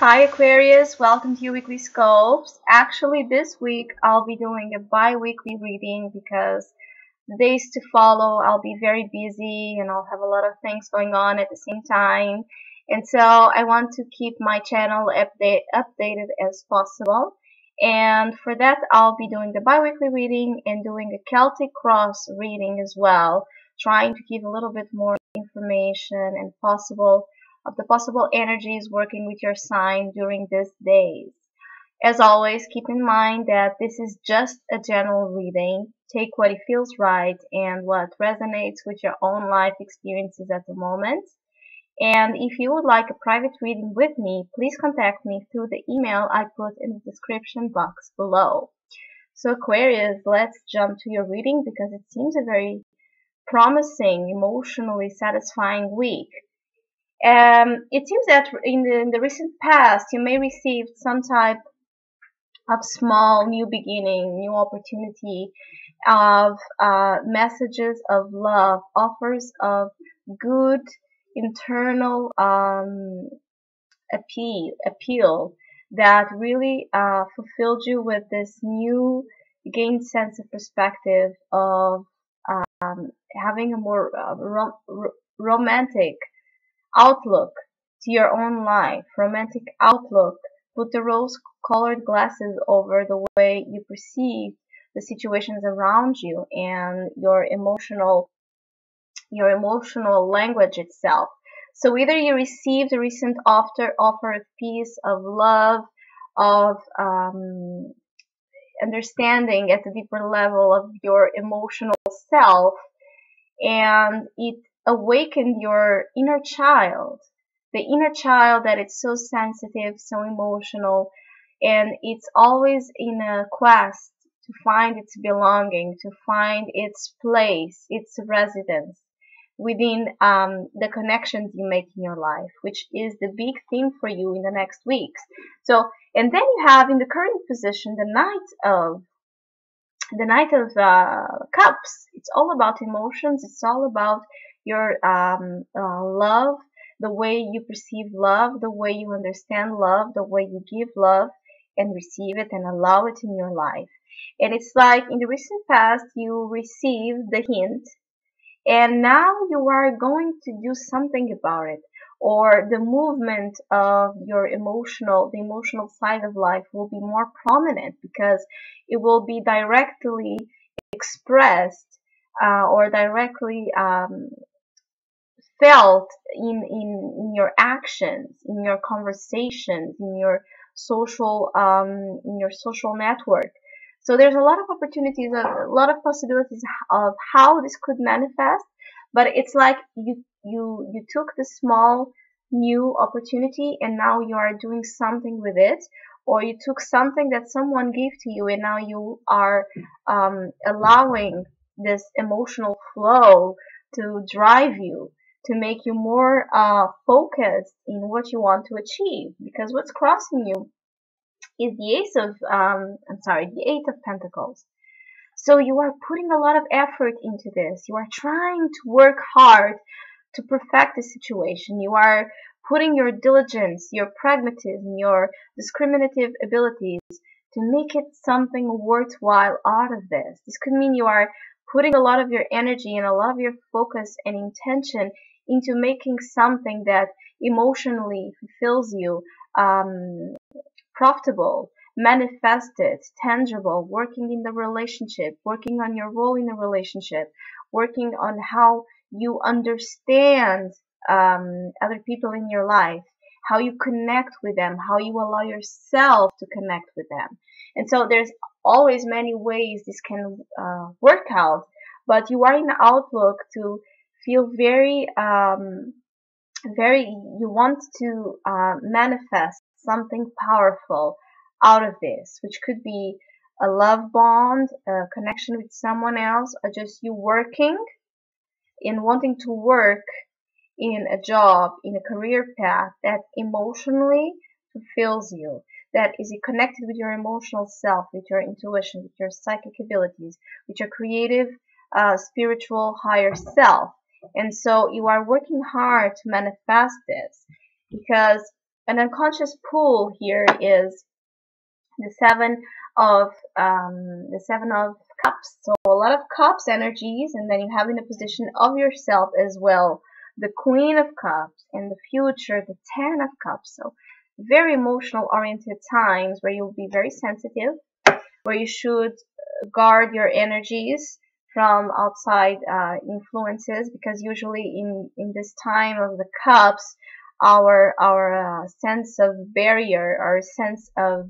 Hi Aquarius, welcome to your weekly scopes. Actually, this week I'll be doing a bi-weekly reading because the days to follow I'll be very busy and I'll have a lot of things going on at the same time. And so I want to keep my channel updated as possible. And for that, I'll be doing the bi-weekly reading and doing a Celtic cross reading as well, trying to give a little bit more information and the possible energies working with your sign during these days. As always, keep in mind that this is just a general reading. Take what feels right and what resonates with your own life experiences at the moment. And if you would like a private reading with me, please contact me through the email I put in the description box below. So Aquarius, let's jump to your reading because it seems a very promising, emotionally satisfying week. It seems that in the recent past, you may receive some type of small new beginning, new opportunity of messages of love, offers of good internal appeal that really fulfilled you with this new gained sense of perspective of having a more romantic outlook to your own life, romantic outlook. Put the rose-colored glasses over the way you perceive the situations around you and your emotional language itself. So either you received a recent offer of peace, of love, of understanding at a deeper level of your emotional self, and it awakened your inner child, the inner child that is so sensitive, so emotional, and it's always in a quest to find its belonging, to find its place, its residence within the connections you make in your life, which is the big theme for you in the next weeks. So, and then you have in the current position the Knight of Cups. It's all about emotions. It's all about your love, the way you perceive love, the way you understand love, the way you give love and receive it and allow it in your life. And it's like in the recent past, you received the hint and now you are going to do something about it, or the movement of the emotional side of life will be more prominent because it will be directly expressed or directly felt in your actions, in your conversations, in your social network. So there's a lot of opportunities, a lot of possibilities of how this could manifest, but it's like you took the small new opportunity and now you are doing something with it, or you took something that someone gave to you and now you are allowing this emotional flow to drive you, to make you more focused in what you want to achieve, because what's crossing you is the Eight of Pentacles. So you are putting a lot of effort into this. You are trying to work hard to perfect the situation. You are putting your diligence, your pragmatism, your discriminative abilities to make it something worthwhile out of this. This could mean you are putting a lot of your energy and a lot of your focus and intention into making something that emotionally fulfills you, profitable, manifested, tangible, working in the relationship, working on your role in the relationship, working on how you understand other people in your life, how you connect with them, how you allow yourself to connect with them. And so there's always many ways this can work out, but you are in the outlook to feel very, you want to manifest something powerful out of this, which could be a love bond, a connection with someone else, or just you working and wanting to work in a job, in a career path that emotionally fulfills you, that is connected with your emotional self, with your intuition, with your psychic abilities, with your creative, spiritual higher self. And so you are working hard to manifest this because an unconscious pull here is the seven of cups. So a lot of cups energies, and then you have in a position of yourself as well the queen of cups, and the future the 10 of cups. So very emotional oriented times where you'll be very sensitive, where you should guard your energies from outside influences, because usually in this time of the cups, our sense of barrier, our sense of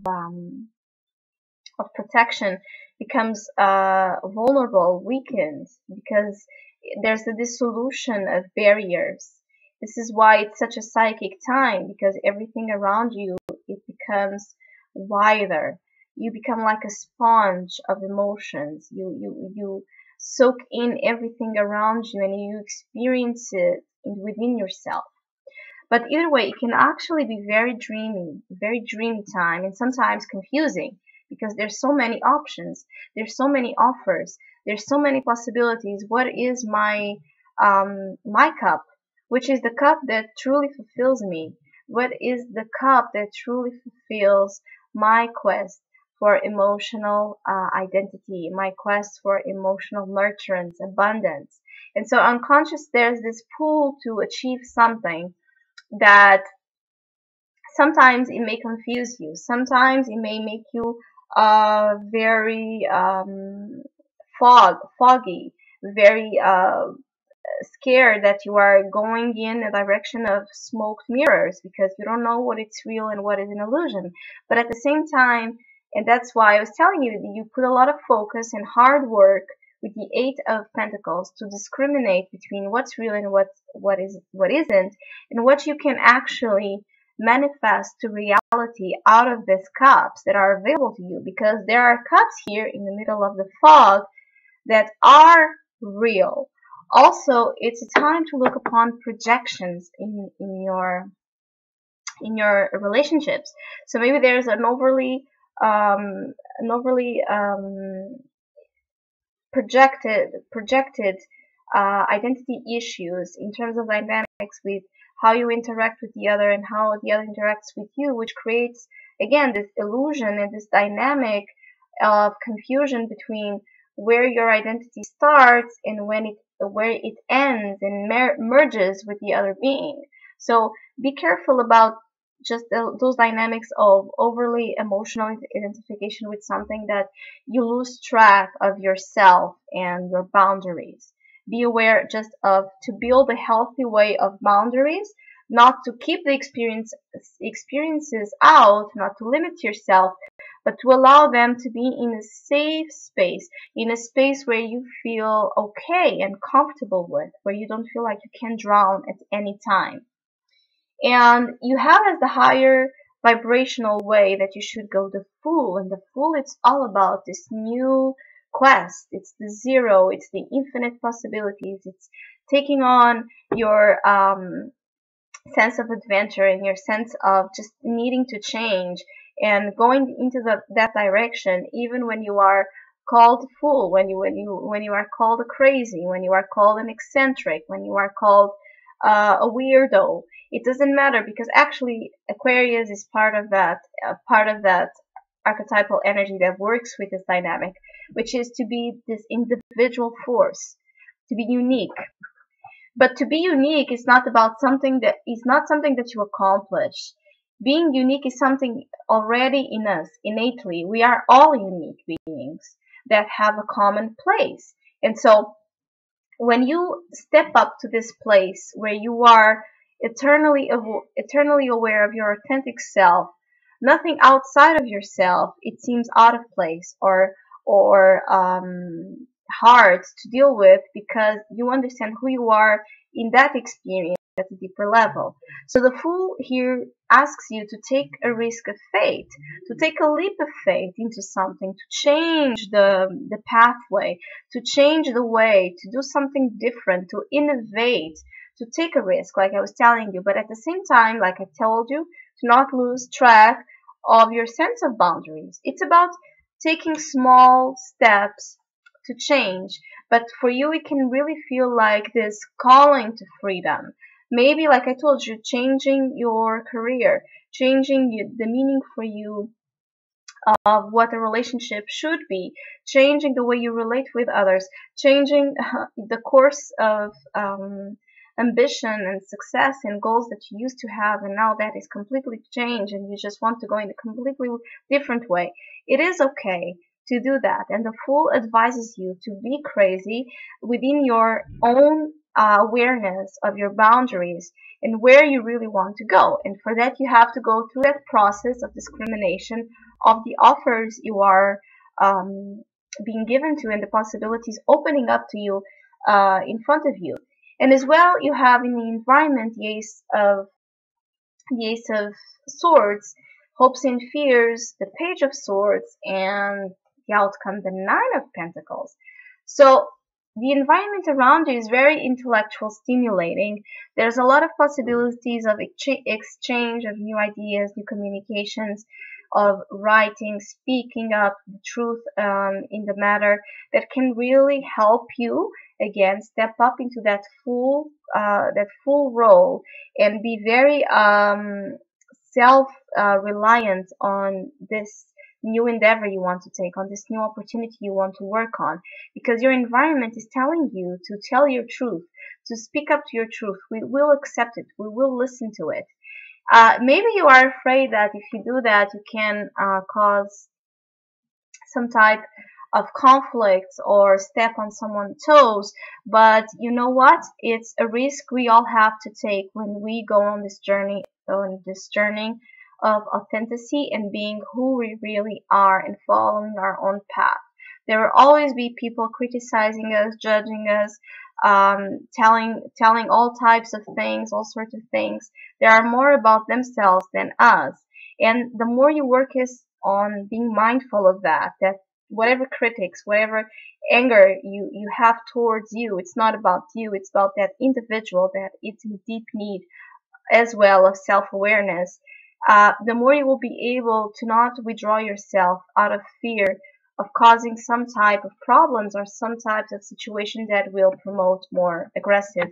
protection becomes vulnerable, weakened, because there's a dissolution of barriers. This is why it's such a psychic time, because everything around you, it becomes wider. You become like a sponge of emotions. You soak in everything around you, and you experience it within yourself. But either way, it can actually be very dreamy time, and sometimes confusing, because there's so many options, there's so many offers, there's so many possibilities. What is my cup? Which is the cup that truly fulfills me? What is the cup that truly fulfills my quest for emotional identity, my quest for emotional nurturance, abundance? And so unconscious, there's this pull to achieve something that sometimes it may confuse you. Sometimes it may make you very foggy, very scared that you are going in a direction of smoked mirrors, because you don't know what is real and what is an illusion. But at the same time, and that's why I was telling you that you put a lot of focus and hard work with the Eight of Pentacles to discriminate between what's real and what isn't, and what you can actually manifest to reality out of these cups that are available to you, because there are cups here in the middle of the fog that are real. Also, it's a time to look upon projections in your relationships. So maybe there's an overly projected identity issues in terms of dynamics with how you interact with the other and how the other interacts with you, which creates again this illusion and this dynamic of confusion between where your identity starts and where it ends and merges with the other being. So be careful about just those dynamics of overly emotional identification with something, that you lose track of yourself and your boundaries. Be aware just of to build a healthy way of boundaries, not to keep the experiences out, not to limit yourself, but to allow them to be in a safe space, in a space where you feel okay and comfortable with, where you don't feel like you can drown at any time. And you have as the higher vibrational way that you should go the Fool. And the Fool, it's all about this new quest. It's the zero. It's the infinite possibilities. It's taking on your sense of adventure and your sense of just needing to change and going into that direction, even when you are called a fool, when you are called a crazy, when you are called an eccentric, when you are called a weirdo. It doesn't matter, because actually Aquarius is part of that archetypal energy that works with this dynamic, which is to be this individual force, to be unique. But to be unique is not about something that you accomplish. Being unique is something already in us, innately. We are all unique beings that have a common place. And so when you step up to this place where you are eternally aware of your authentic self, nothing outside of yourself, it seems out of place or hard to deal with, because you understand who you are in that experience at a deeper level. So the Fool here asks you to take a risk of faith, to take a leap of faith into something, to change the pathway, to change the way, to do something different, to innovate, to take a risk, like I was telling you. But at the same time, like I told you, to not lose track of your sense of boundaries. It's about taking small steps to change. But for you, it can really feel like this calling to freedom. Maybe, like I told you, changing your career, changing the meaning for you of what a relationship should be, changing the way you relate with others, changing the course of ambition and success and goals that you used to have, and now that is completely changed and you just want to go in a completely different way. It is okay to do that, and the Fool advises you to be crazy within your own awareness of your boundaries and where you really want to go. And for that, you have to go through that process of discrimination of the offers you are um, being given to and the possibilities opening up to you in front of you. And as well, you have in the environment the Ace of Swords, hopes and fears, the Page of Swords, and the outcome, the Nine of Pentacles. So the environment around you is very intellectual stimulating. There's a lot of possibilities of exchange of new ideas, new communications, of writing, speaking up the truth in the matter that can really help you again step up into that full role and be very self reliant on this new endeavor you want to take on, this new opportunity you want to work on, because your environment is telling you to tell your truth, to speak up to your truth. We will accept it, we will listen to it. Maybe you are afraid that if you do that, you can cause some type of conflicts or step on someone's toes. But you know what? It's a risk we all have to take when we go on this journey of authenticity and being who we really are and following our own path. There will always be people criticizing us, judging us, telling all types of things, all sorts of things. They are more about themselves than us. And the more you work is on being mindful of that whatever critics, whatever anger you have towards you, it's not about you, it's about that individual that it's in deep need as well of self-awareness. The more you will be able to not withdraw yourself out of fear of causing some type of problems or some types of situation that will promote more aggressive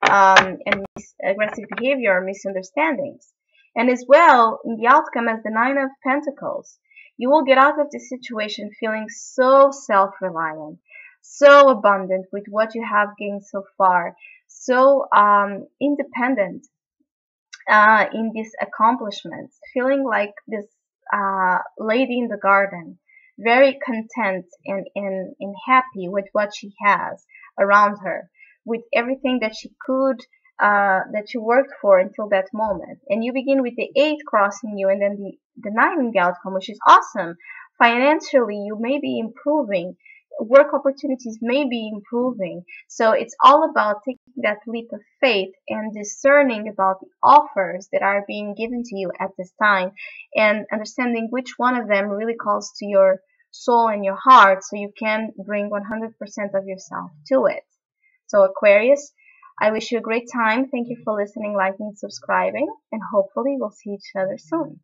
and aggressive behavior or misunderstandings. And as well, in the outcome as the Nine of Pentacles, you will get out of this situation feeling so self-reliant, so abundant with what you have gained so far, so independent in these accomplishments, feeling like this lady in the garden, very content and happy with what she has around her, with everything that she could, that she worked for until that moment. And you begin with the 8 crossing you and then the 9 in the outcome, which is awesome. Financially, you may be improving. Work opportunities may be improving. So it's all about taking that leap of faith and discerning about the offers that are being given to you at this time and understanding which one of them really calls to your soul and your heart so you can bring 100% of yourself to it. So Aquarius, I wish you a great time. Thank you for listening, liking, subscribing, and hopefully we'll see each other soon.